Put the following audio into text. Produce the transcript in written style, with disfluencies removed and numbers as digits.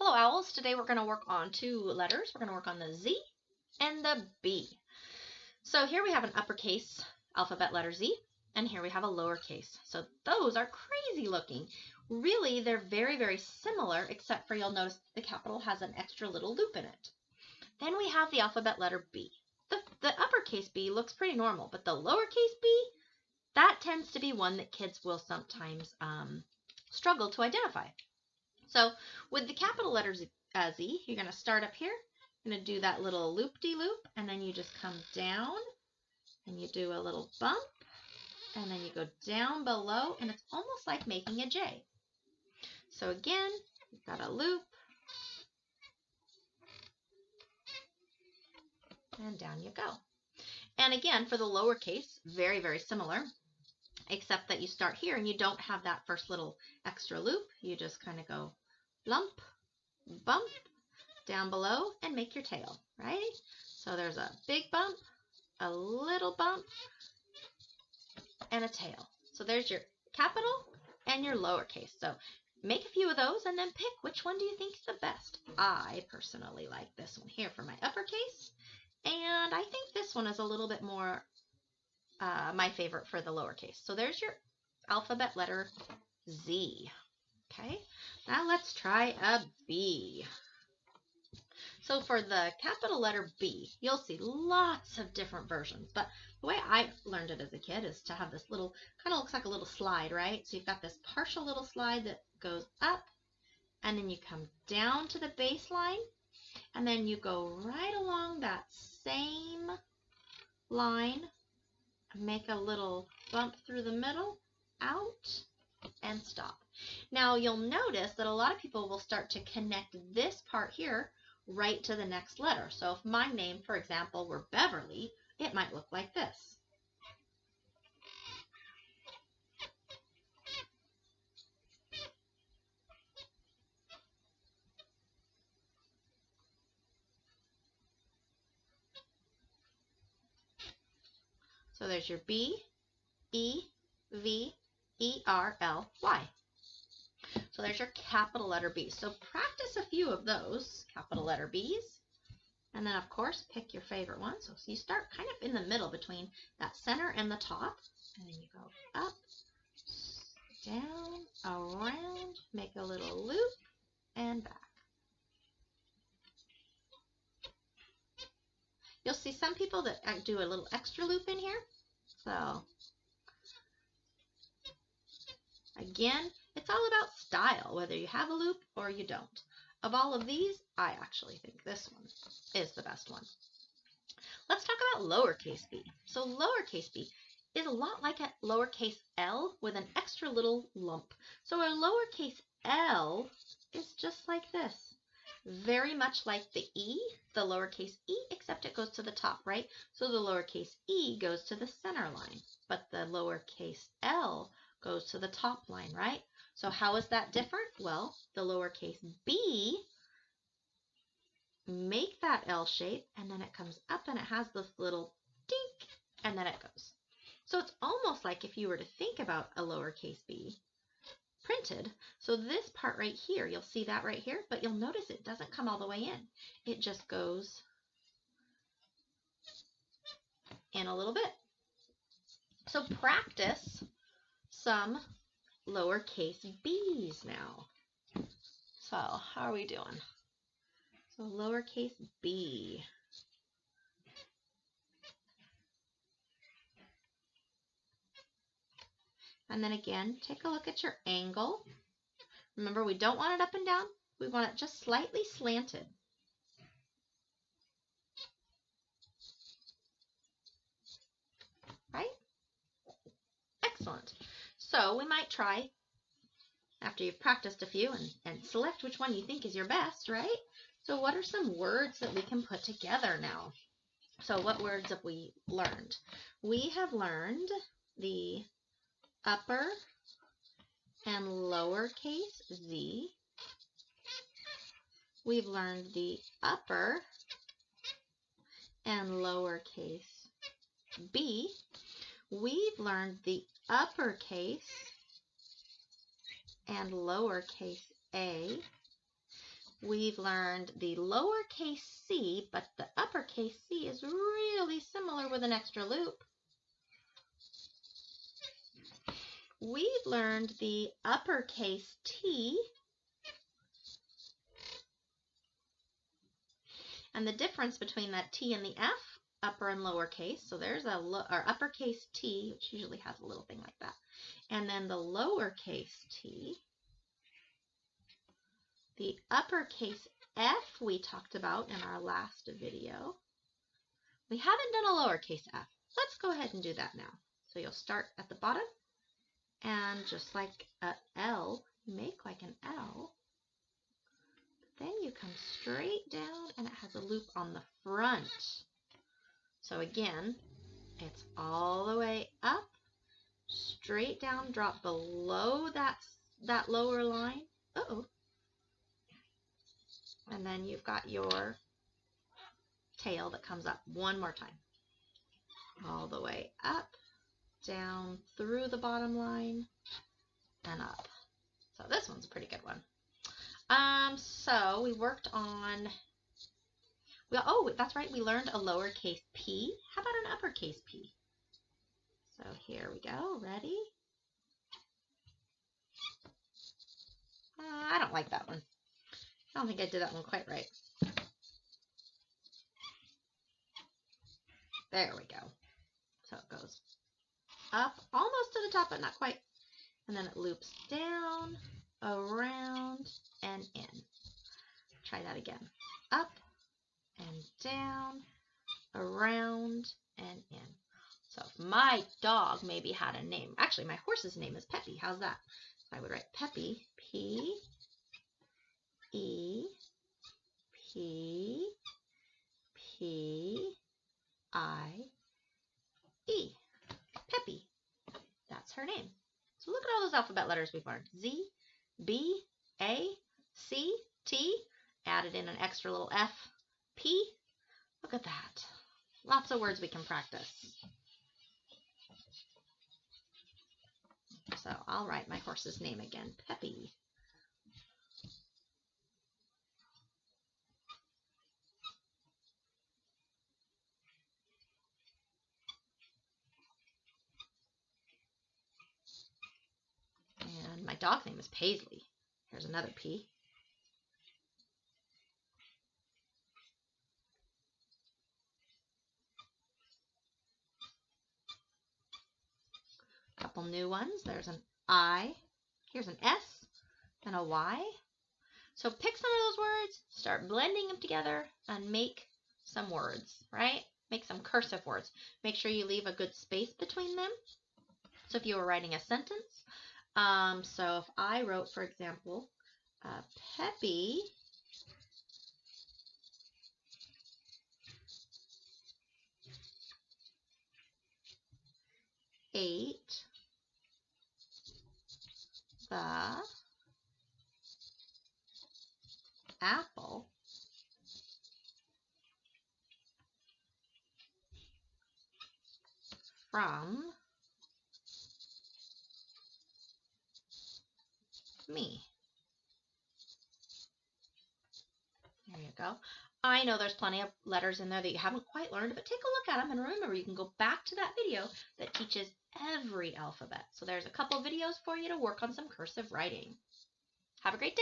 Hello Owls, today we're going to work on two letters. We're going to work on the Z and the B. So here we have an uppercase alphabet letter Z, and here we have a lowercase. So those are crazy looking. Really, they're very, very similar, except for you'll notice the capital has an extra little loop in it. Then we have the alphabet letter B. The uppercase B looks pretty normal, but the lowercase b, that tends to be one that kids will sometimes struggle to identify. So with the capital letter Z, you're going to start up here. You're going to do that little loop-de-loop, and then you just come down, and you do a little bump, and then you go down below, and it's almost like making a J. So again, you've got a loop, and down you go. And again, for the lowercase, very, very similar, except that you start here, and you don't have that first little extra loop. You just kind of go lump, bump, down below, and make your tail, right? So there's a big bump, a little bump, and a tail. So there's your capital and your lowercase. So make a few of those and then pick which one do you think is the best. I personally like this one here for my uppercase, and I think this one is a little bit more my favorite for the lowercase. So there's your alphabet letter Z. Okay, now let's try a B. So for the capital letter B, you'll see lots of different versions, but the way I learned it as a kid is to have this little, kind of looks like a little slide, right? So you've got this partial little slide that goes up, and then you come down to the baseline, and then you go right along that same line, make a little bump through the middle, out, and stop. Now you'll notice that a lot of people will start to connect this part here right to the next letter. So if my name, for example, were Beverly, it might look like this. So there's your B, E, V, E, R, L, Y. So there's your capital letter B. So practice a few of those capital letter B's. And then, of course, pick your favorite one. So you start kind of in the middle between that center and the top. And then you go up, down, around, make a little loop, and back. You'll see some people that do a little extra loop in here. So again, it's all about style, whether you have a loop or you don't. Of all of these, I actually think this one is the best one. Let's talk about lowercase b. So lowercase b is a lot like a lowercase l with an extra little lump. So a lowercase l is just like this. Very much like the E, the lowercase e, except it goes to the top, right? So the lowercase e goes to the center line, but the lowercase l goes to the top line, right? So how is that different? Well, the lowercase b, make that L shape, and then it comes up and it has this little dink, and then it goes. So it's almost like if you were to think about a lowercase b printed. So this part right here, you'll see that right here, but you'll notice it doesn't come all the way in. It just goes in a little bit. So practice some lowercase b's now. So how are we doing? So lowercase b. And then again, take a look at your angle. Remember, we don't want it up and down. We want it just slightly slanted. Right? Excellent. So we might try, after you've practiced a few, and select which one you think is your best, right? So what are some words that we can put together now? So what words have we learned? We have learned the upper and lowercase z. We've learned the upper and lowercase b. We've learned the uppercase and lowercase a. we've learned the lowercase c, but the uppercase C is really similar with an extra loop. We've learned the uppercase T, and the difference between that T and the F, upper and lowercase. So there's or uppercase T, which usually has a little thing like that. And then the lowercase t, the uppercase F we talked about in our last video. We haven't done a lowercase f. Let's go ahead and do that now. So you'll start at the bottom, and just like an L, you make like an L. Then you come straight down, and it has a loop on the front. So again, it's all the way up, straight down, drop below that lower line. Uh-oh. And then you've got your tail that comes up one more time. All the way up, down through the bottom line, and up. So this one's a pretty good one. So we worked on, oh, that's right, we learned a lowercase p. How about an uppercase p? So here we go, ready? I don't like that one. I don't think I did that one quite right. There we go. So it goes up almost to the top, but not quite. And then it loops down, around, and in. Try that again. Up and down, around, and in. So if my dog maybe had a name, actually my horse's name is Peppy. How's that? So I would write Peppy, P-E-P-P-E, Peppy. That's her name. So look at all those alphabet letters we've learned. Z, B, A, C, T. Added in an extra little F, P. Look at that. Lots of words we can practice. So I'll write my horse's name again, Peppy. And my dog's name is Paisley. Here's another P. Couple new ones. There's an I. Here's an S and a Y. So pick some of those words, start blending them together, and make some words, right? Make some cursive words. Make sure you leave a good space between them. So if you were writing a sentence, so if I wrote, for example, Peppy ate the apple from me. There you go. I know there's plenty of letters in there that you haven't quite learned, but take a look at them, and remember, you can go back to that video that teaches every alphabet. So there's a couple videos for you to work on some cursive writing. Have a great day.